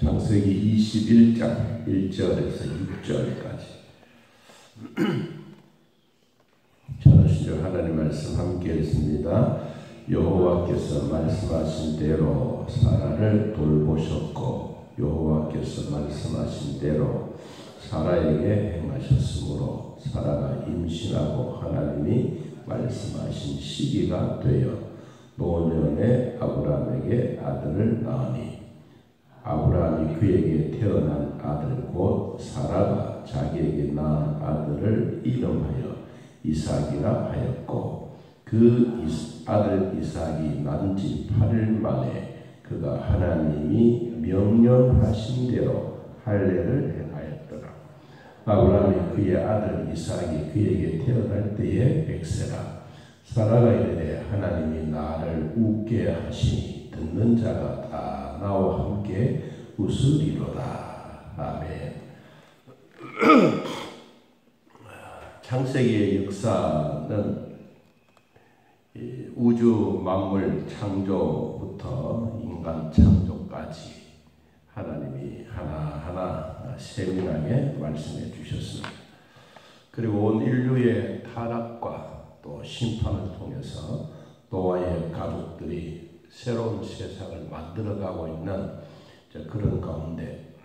창세기 21장 1절에서 6절까지 전하신 하나님 말씀 함께 읽습니다. 여호와께서 말씀하신 대로 사라를 돌보셨고 여호와께서 말씀하신 대로 사라에게 행하셨으므로 사라가 임신하고 하나님이 말씀하신 시기가 되어 노년에 아브라함에게 아들을 낳으니 아브라함이 그에게 태어난 아들 곧 사라가 자기에게 낳은 아들을 이름하여 이삭이라 하였고 그 아들 이삭이 난 지 8일 만에 그가 하나님이 명령하신 대로 할례를 행하였더라. 아브라함이 그의 아들 이삭이 그에게 태어날 때에 백세라. 사라가 이르되 하나님이 나를 웃게 하시니 듣는 자가 다 나와 함께 웃으리로다. 아멘. 창세기의 역사는 우주 만물 창조부터 인간 창조까지 하나님이 하나하나 세밀하게 말씀해 주셨습니다. 그리고 온 인류의 타락과 또 심판을 통해서 노아의 가족들이 새로운 세상을 만들어가고 있는 그런 가운데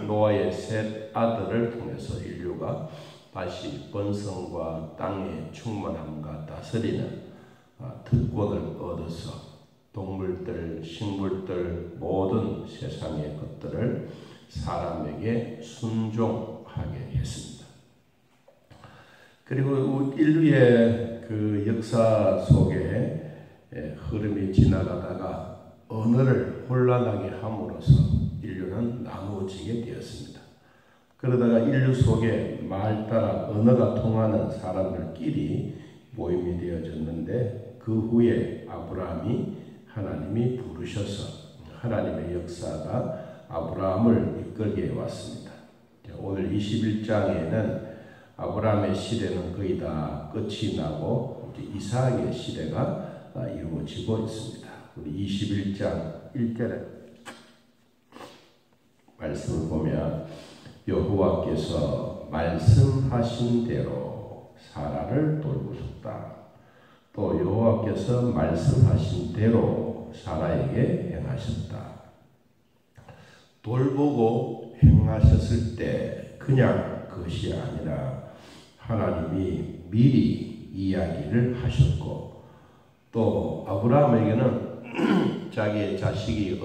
노아의 셋 아들을 통해서 인류가 다시 번성과 땅의 충만함과 다스리는 특권을 얻어서 동물들, 식물들 모든 세상의 것들을 사람에게 순종하게 했습니다. 그리고 인류의 그 역사 속에 흐름이 지나가다가 언어를 혼란하게 함으로써 인류는 나누어지게 되었습니다. 그러다가 인류 속에 말 따라 언어가 통하는 사람들끼리 모임이 되어졌는데 그 후에 아브라함이 하나님이 부르셔서 하나님의 역사가 아브라함을 이끌게 왔습니다. 오늘 21장에는 아브라함의 시대는 거의 다 끝이 나고 이삭의 시대가 이루어지고 있습니다. 우리 21장 1절에 말씀을 보면 여호와께서 말씀하신 대로 사라를 돌보셨다. 또 여호와께서 말씀하신 대로 사라에게 행하셨다. 돌보고 행하셨을 때 그냥 그것이 아니라 하나님이 미리 이야기를 하셨고 또 아브라함에게는 자기의 자식이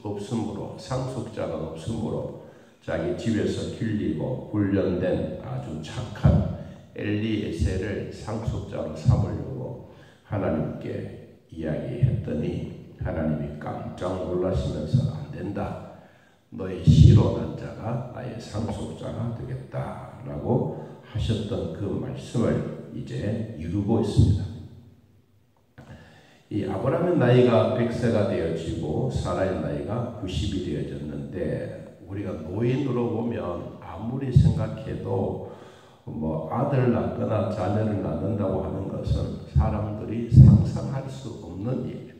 없으므로 상속자가 없으므로 자기 집에서 길리고 훈련된 아주 착한 엘리에셀을 상속자로 삼으려고 하나님께 이야기했더니 하나님이 깜짝 놀라시면서 안 된다. 너의 씨로 난 자가 나의 상속자가 되겠다라고 하셨던 그 말씀을 이제 이루고 있습니다. 이 아브라함의 나이가 100세가 되어지고 사라의 나이가 90이 되어졌는데 우리가 노인으로 보면 아무리 생각해도 뭐 아들을 낳거나 자녀를 낳는다고 하는 것은 사람들이 상상할 수 없는 일이에요.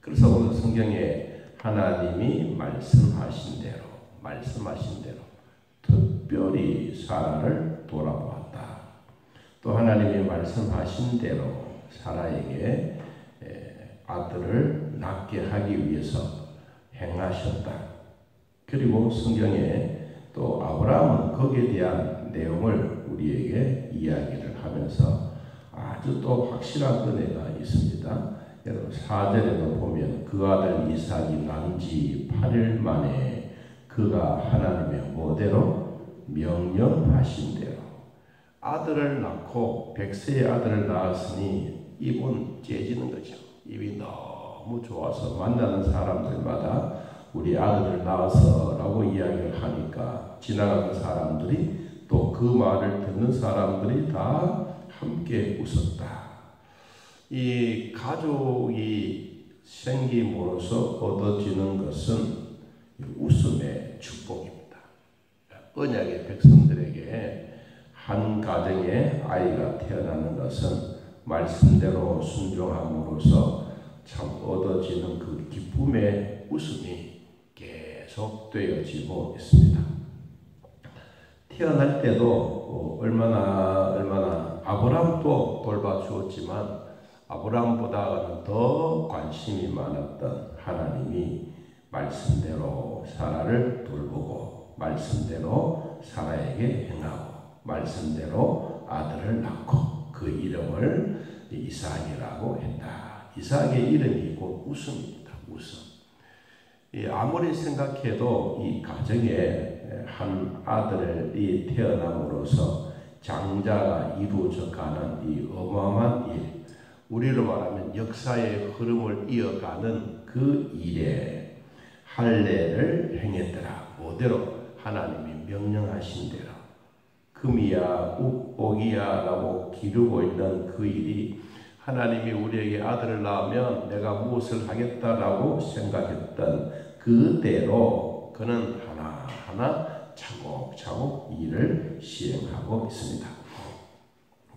그래서 오늘 성경에 하나님이 말씀하신 대로 특별히 사라를 돌아보았다. 또 하나님이 말씀하신 대로 사라에게 아들을 낳게 하기 위해서 행하셨다. 그리고 성경에 또 아브라함은 거기에 대한 내용을 우리에게 이야기를 하면서 아주 또 확실한 은혜가 있습니다. 여러분 4절에도 보면 그 아들 이삭이 난 지 8일 만에 그가 하나님의 뭐대로 명령하신 대로 아들을 낳고 100세의 아들을 낳았으니 입은 째지는 거죠. 입이 너무 좋아서 만나는 사람들마다 우리 아들을 낳아서 라고 이야기를 하니까 지나가는 사람들이 또 그 말을 듣는 사람들이 다 함께 웃었다. 이 가족이 생김으로써 얻어지는 것은 웃음의 축복입니다. 언약의 백성들에게 한 가정에 아이가 태어나는 것은 말씀대로 순종함으로써 참 얻어지는 그 기쁨의 웃음이 계속 되어지고 있습니다. 태어날 때도 얼마나 아브라함도 돌봐주었지만 아브라함보다는 더 관심이 많았던 하나님이 말씀대로 사라를 돌보고 말씀대로 사라에게 행하고 말씀대로 아들을 낳고 그 이름을 이삭이라고 했다. 이삭의 이름이 곧 웃음입니다. 웃음. 아무리 생각해도 이 가정에 한 아들이 태어남으로써 장자가 이루어져가는 이 어마어마한 일, 우리로 말하면 역사의 흐름을 이어가는 그 일에 할례를 행했더라. 뭐대로 하나님이 명령하신 대로 금이야 옥이야라고 기르고 있는 그 일이 하나님이 우리에게 아들을 낳으면 내가 무엇을 하겠다라고 생각했던 그대로 그는 하나하나 차곡차곡 일을 시행하고 있습니다.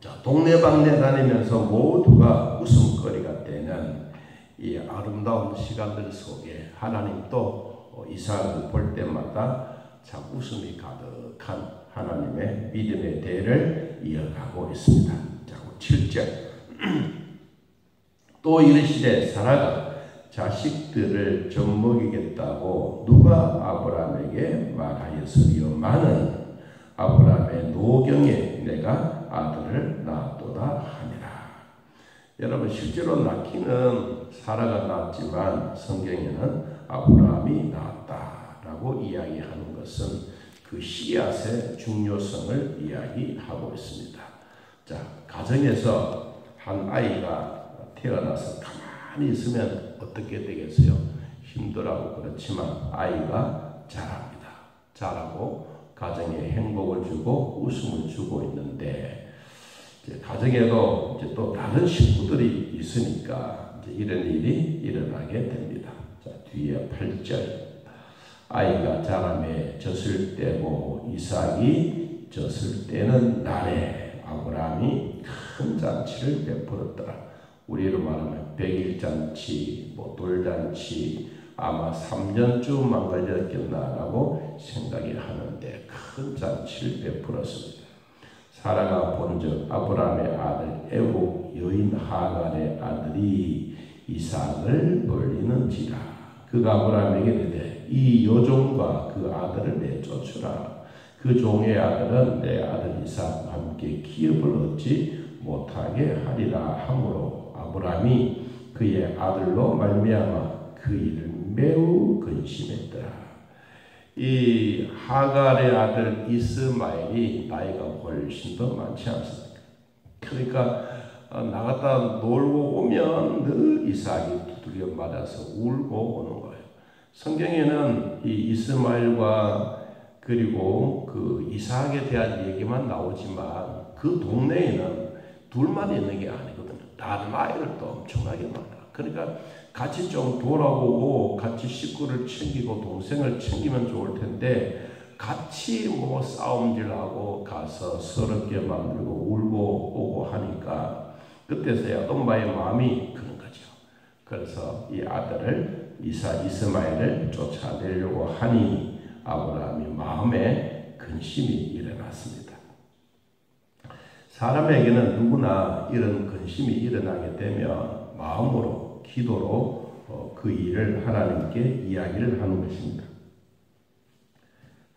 자, 동네방네 다니면서 모두가 웃음거리가 되는 이 아름다운 시간들 속에 하나님도 이삭을 볼 때마다 참 웃음이 가득한 하나님의 믿음의 대를 이어가고 있습니다. 자, 7절 또 이르시되 사라가 자식들을 젖먹이겠다고 누가 아브라함에게 말하였으리요마는 아브라함의 노경에 내가 아들을 낳았도다 하니라. 여러분 실제로 낳기는 사라가 낳았지만 성경에는 아브라함이 낳았다라고 이야기하는 것은 그 씨앗의 중요성을 이야기하고 있습니다. 자, 가정에서 한 아이가 태어나서 가만히 있으면 어떻게 되겠어요? 힘들하고 그렇지만 아이가 자랍니다. 자라고 가정에 행복을 주고 웃음을 주고 있는데 이제 가정에도 이제 또 다른 식구들이 있으니까 이제 이런 일이 일어나게 됩니다. 자, 뒤에 8절 아이가 자라매 젖을 때고 이삭이 젖을 때는 날에 아브라함이 큰 잔치를 베풀었더라. 우리로 말하면 100일잔치, 돌잔치 아마 3년쯤만 걸렸겠나라고 생각이 하는데 큰 잔치를 베풀었습니다. 사라가 본즉 아브라함의 아들 애굽 여인 하갈의 아들이 이삭을 놀리는지라. 그가 아브라함에게 이르되 이 여종과 그 아들을 내쫓으라. 그 종의 아들은 내 아들 이삭과 함께 기업을 얻지 못하게 하리라 하므로 아브라함이 그의 아들로 말미암아 그 일을 매우 근심했더라. 이 하갈의 아들 이스마엘이 나이가 훨씬 더 많지 않습니까? 그러니까 나갔다 놀고 오면 늘 이삭이 두들겨 맞아서 울고 오는 거예요. 성경에는 이 이스마엘과 그리고 그 이삭에 대한 얘기만 나오지만 그 동네에는 둘만 있는 게 아니거든요. 다른 아이들도 엄청나게 많아. 그러니까 같이 좀 돌아보고 같이 식구를 챙기고 동생을 챙기면 좋을 텐데 같이 뭐 싸움질하고 가서 서럽게 만들고 울고 오고 하니까 그때서야 엄마의 마음이 그런 거죠. 그래서 이 아들을 이스마엘을 쫓아내려고 하니 아브라함이 마음에 근심이 일어났습니다. 사람에게는 누구나 이런 근심이 일어나게 되면 마음으로 기도로 그 일을 하나님께 이야기를 하는 것입니다.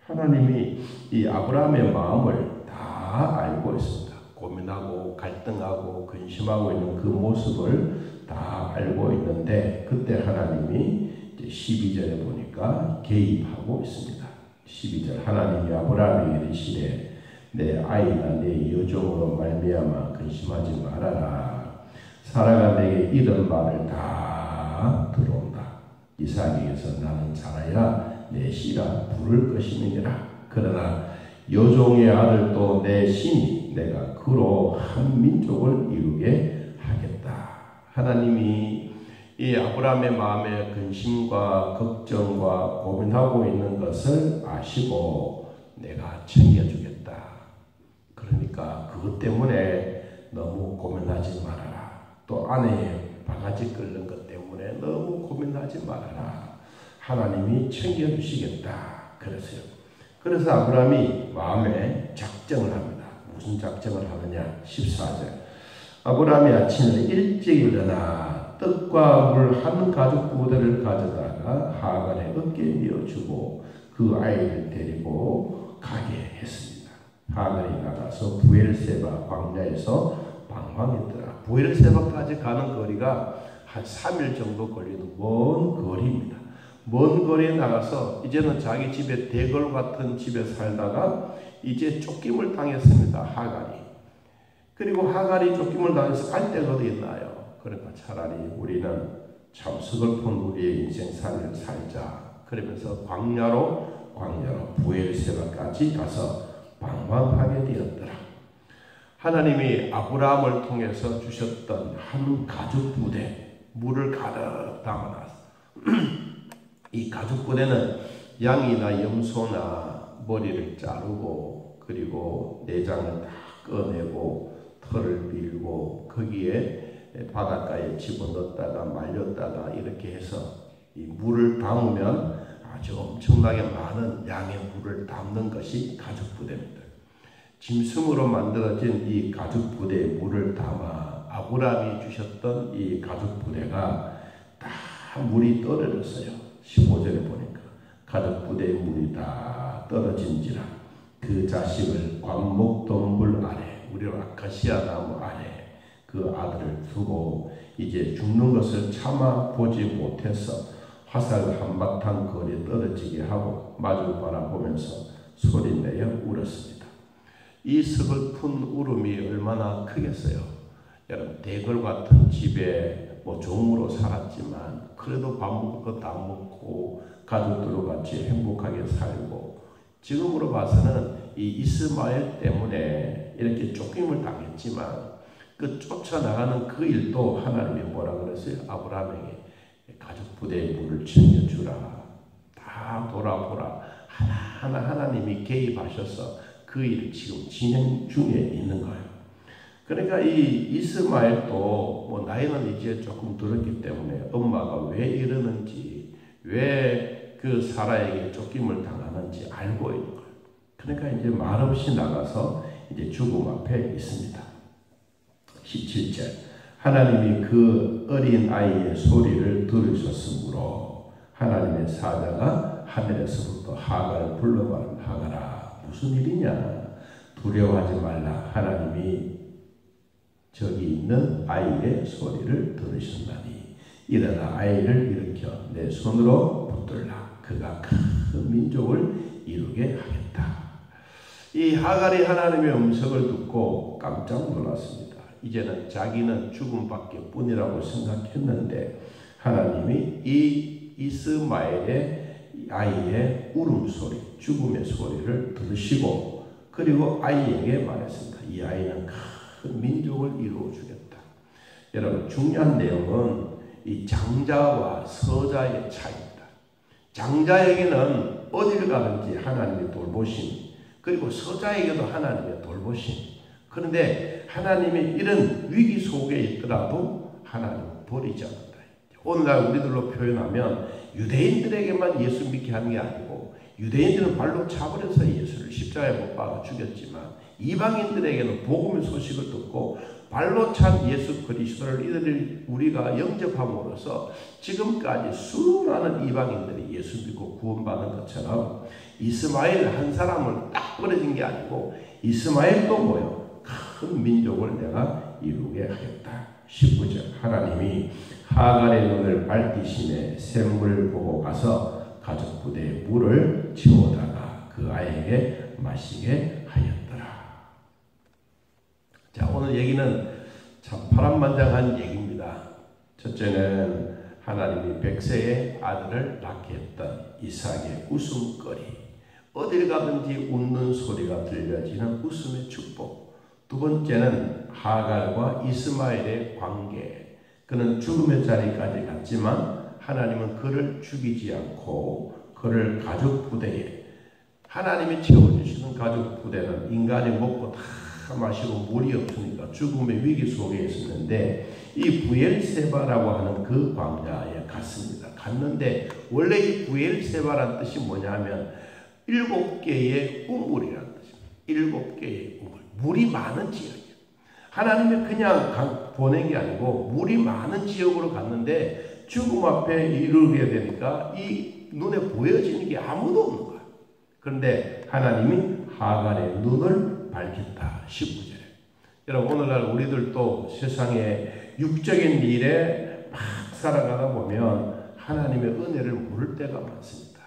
하나님이 이 아브라함의 마음을 다 알고 있습니다. 고민하고 갈등하고 근심하고 있는 그 모습을 다 알고 있는데 그때 하나님이 12절에 보니까 개입하고 있습니다. 12절 하나님이 아브라함에게 이르시되 내 아이나 내 여종으로 말미암아 근심하지 말아라. 사라가 내게 이런 말을 다 들어온다. 이삭에게서 나는 사라야 내 씨라 부를 것임이니라. 그러나 여종의 아들도 내 신이 내가 그로 한 민족을 이루게 하겠다. 하나님이 이 아브라함의 마음에 근심과 걱정과 고민하고 있는 것을 아시고 내가 챙겨주겠다. 그러니까 그것 때문에 너무 고민하지 말아라. 또 아내의 바가지 끓는 것 때문에 너무 고민하지 말아라. 하나님이 챙겨주시겠다. 그랬어요. 그래서 아브라함이 마음에 작정을 합니다. 무슨 작정을 하느냐? 14절 아브라함이 아침에 일찍 일어나 떡과 물 한 가죽 부대를 가져다가 하갈의 어깨에 이어주고 그 아이를 데리고 가게 했습니다. 하갈이 나가서 부엘세바 광야에서 방황했더라. 부엘세바까지 가는 거리가 한 3일 정도 걸리는 먼 거리입니다. 먼 거리에 나가서 이제는 자기 집에 대궐 같은 집에 살다가 이제 쫓김을 당했습니다. 하갈이. 그리고 하갈이 쫓김을 당해서 갈 데가 어디 있나요? 그러니까 차라리 우리는 참 서글픈 우리의 인생살을 살자. 그러면서 광야로 부엘세바까지 가서 방황하게 되었더라. 하나님이 아브라함을 통해서 주셨던 한 가죽 부대, 물을 가득 담아놨어. 이 가죽 부대는 양이나 염소나 머리를 자르고 그리고 내장을 다 꺼내고 털을 밀고 거기에 바닷가에 집어넣었다가 말렸다가 이렇게 해서 이 물을 담으면 아주 엄청나게 많은 양의 물을 담는 것이 가죽 부대입니다. 짐승으로 만들어진 이 가죽 부대에 물을 담아 아브라함이 주셨던 이 가죽 부대가 다 물이 떨어졌어요. 15절에 보니까 가죽 부대의 물이 다 떨어진지라 그 자식을 관목동굴 아래 우리로 아카시아 나무 아래 그 아들을 두고 이제 죽는 것을 참아 보지 못해서 화살 한바탕 거리에 떨어지게 하고 마주 바라보면서 소리내어 울었습니다. 이 서글픈 울음이 얼마나 크겠어요. 여러분 대궐 같은 집에 뭐 종으로 살았지만 그래도 밥 먹을 거 다 먹고 가족들과 같이 행복하게 살고 지금으로 봐서는 이 이스마엘 때문에 이렇게 쫓김을 당했지만 그 쫓아나가는 그 일도 하나님이 뭐라 그랬어요? 아브라함에게 가죽 부대의 물을 챙겨주라. 다 돌아보라. 하나하나 하나님이 개입하셔서 그 일을 지금 진행 중에 있는 거예요. 그러니까 이 이스마엘도 뭐 나이는 이제 조금 들었기 때문에 엄마가 왜 이러는지 왜 그 사라에게 쫓김을 당하는지 알고 있는 거예요. 그러니까 이제 말없이 나가서 이제 죽음 앞에 있습니다. 17절 하나님이 그 어린 아이의 소리를 들으셨으므로 하나님의 사자가 하늘에서부터 하갈을 불러 말하는 하갈아 무슨 일이냐 두려워하지 말라 하나님이 저기 있는 아이의 소리를 들으셨나니 일어나 아이를 일으켜 내 손으로 붙들라. 그가 큰 민족을 이루게 하겠다. 이 하갈이 하나님의 음성을 듣고 깜짝 놀랐습니다. 이제는 자기는 죽음밖에 뿐이라고 생각했는데 하나님이 이 이스마엘의 아이의 울음소리, 죽음의 소리를 들으시고 그리고 아이에게 말했습니다. 이 아이는 큰 민족을 이루어 주겠다. 여러분, 중요한 내용은 이 장자와 서자의 차이입니다. 장자에게는 어딜 가든지 하나님의 돌보심, 그리고 서자에게도 하나님의 돌보심. 그런데 하나님이 이런 위기 속에 있더라도 하나님은 버리지 않는다. 오늘날 우리들로 표현하면 유대인들에게만 예수 믿게 하는 게 아니고 유대인들은 발로 차버려서 예수를 십자가에 못 박아 죽였지만 이방인들에게는 복음의 소식을 듣고 발로 찬 예수 그리스도를 이들을 우리가 영접함으로써 지금까지 수많은 이방인들이 예수 믿고 구원받은 것처럼 이스마엘 한 사람을 딱 버려진 게 아니고 이스마엘도 뭐요? 큰 민족을 내가 이루게 하겠다. 19절 하나님이 하갈의 눈을 밝히심에 샘물을 보고 가서 가족 부대에 물을 채우다가 그 아이에게 마시게 하였더라. 자, 오늘 얘기는 참 파란만장한 얘기입니다. 첫째는 하나님이 100세의 아들을 낳게 했던 이삭의 웃음거리, 어딜 가든지 웃는 소리가 들려지는 웃음의 축복. 두 번째는 하갈과 이스마엘의 관계. 그는 죽음의 자리까지 갔지만 하나님은 그를 죽이지 않고 그를 가족 부대에, 하나님이 채워주시는 가족 부대는 인간이 먹고 다 마시고 물이 없으니까 죽음의 위기 속에 있었는데 이 부엘세바라고 하는 그 광야에 갔습니다. 갔는데 원래 이 부엘세바란 뜻이 뭐냐면 7개의 우물이라는 뜻입니다. 7개의 우물. 물이 많은 지역이에요. 하나님이 그냥 보낸 게 아니고 물이 많은 지역으로 갔는데 죽음 앞에 이르게 되니까 이 눈에 보여지는 게 아무도 없는 거야. 그런데 하나님이 하갈의 눈을 밝혔다. 19절에. 여러분, 오늘날 우리들도 세상의 육적인 일에 막 살아가다 보면 하나님의 은혜를 모를 때가 많습니다.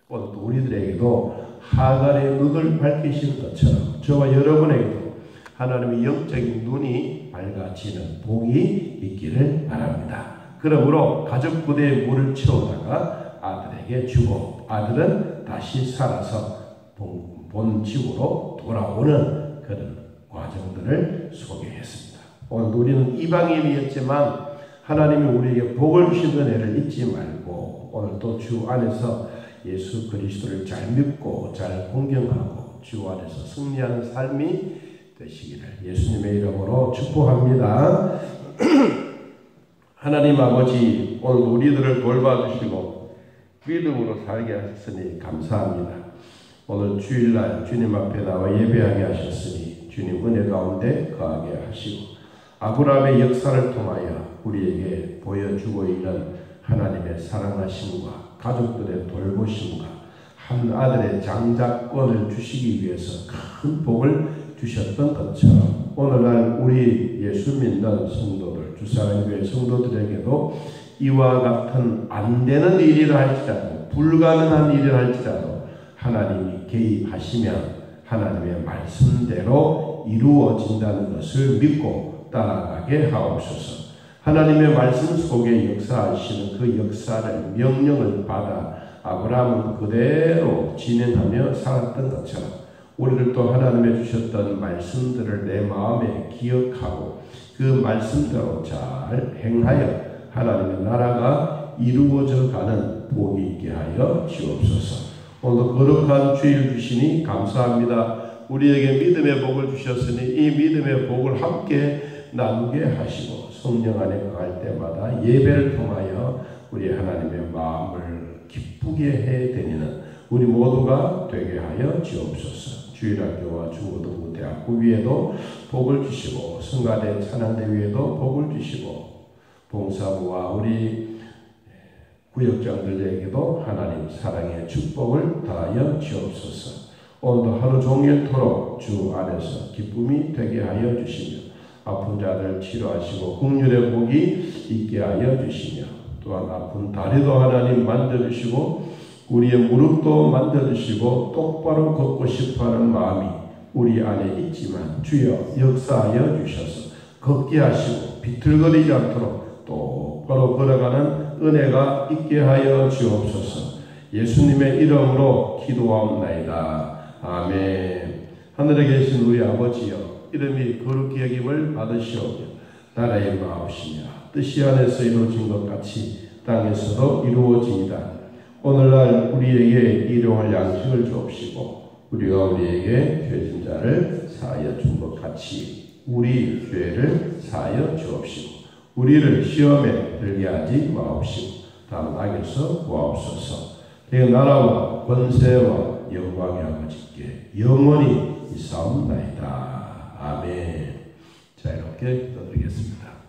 오늘도 우리들에게도 하갈의 눈을 밝히신 것처럼 저와 여러분에게도 하나님의 영적인 눈이 밝아지는 복이 있기를 바랍니다. 그러므로 가족 부대에 물을 채우다가 아들에게 주고 아들은 다시 살아서 본 집으로 돌아오는 그런 과정들을 소개했습니다. 오늘 우리는 이방인이었지만 하나님이 우리에게 복을 주신 은혜를 잊지 말고 오늘도 주 안에서 예수 그리스도를 잘 믿고 잘 공경하고 주 안에서 승리하는 삶이 되시기를 예수님의 이름으로 축복합니다. 하나님 아버지, 오늘 우리들을 돌봐주시고 믿음으로 살게 하셨으니 감사합니다. 오늘 주일날 주님 앞에 나와 예배하게 하셨으니 주님 은혜 가운데 거하게 하시고 아브라함의 역사를 통하여 우리에게 보여주고 있는 하나님의 사랑하심과 가족들의 돌보심과 한 아들의 장자권을 주시기 위해서 큰 복을 주셨던 것처럼 오늘날 우리 예수 믿는 성도들, 주사랑교회 성도들에게도 이와 같은 안 되는 일이라 할지라도 불가능한 일이라 할지라도 하나님이 개입하시면 하나님의 말씀대로 이루어진다는 것을 믿고 따라가게 하옵소서. 하나님의 말씀 속에 역사하시는 그 역사를 명령을 받아 아브라함은 그대로 진행하며 살았던 것처럼 우리들도 하나님의 주셨던 말씀들을 내 마음에 기억하고 그 말씀대로 잘 행하여 하나님의 나라가 이루어져 가는 복이 있게 하여 주옵소서. 오늘도 거룩한 주일 주시니 감사합니다. 우리에게 믿음의 복을 주셨으니 이 믿음의 복을 함께 나누게 하시고 성령 안에 거할 때마다 예배를 통하여 우리 하나님의 마음을 기쁘게 해드리는 우리 모두가 되게 하여 주옵소서. 주일학교와 중고등부대학교 위에도 복을 주시고 성가대 찬양대 위에도 복을 주시고 봉사부와 우리 구역장들에게도 하나님 사랑의 축복을 다하여 주옵소서. 오늘도 하루 종일토록 주 안에서 기쁨이 되게 하여 주시며 아픈 자들 치료하시고 긍휼의 복이 있게 하여 주시며 또한 아픈 다리도 하나님 만져주시고 우리의 무릎도 만져주시고 똑바로 걷고 싶어하는 마음이 우리 안에 있지만 주여 역사하여 주셔서 걷게 하시고 비틀거리지 않도록 똑바로 걸어가는 은혜가 있게 하여 주옵소서. 예수님의 이름으로 기도하옵나이다. 아멘. 하늘에 계신 우리 아버지여, 이름이 거룩히 여김을 받으시오며 나라의 마옵시며 뜻이 안에서 이루어진 것 같이 땅에서도 이루어지이다. 오늘날 우리에게 일용할 양식을 주옵시고 우리가 우리에게 죄진 자를 사하여 준 것 같이 우리 죄를 사하여 주옵시고 우리를 시험에 들게 하지 마옵시고 다만 악에서 구하옵소서. 그 나라와 권세와 영광의 아버지께 영원히 있사옵나이다. 아멘. 자, 이렇게 기도드리겠습니다.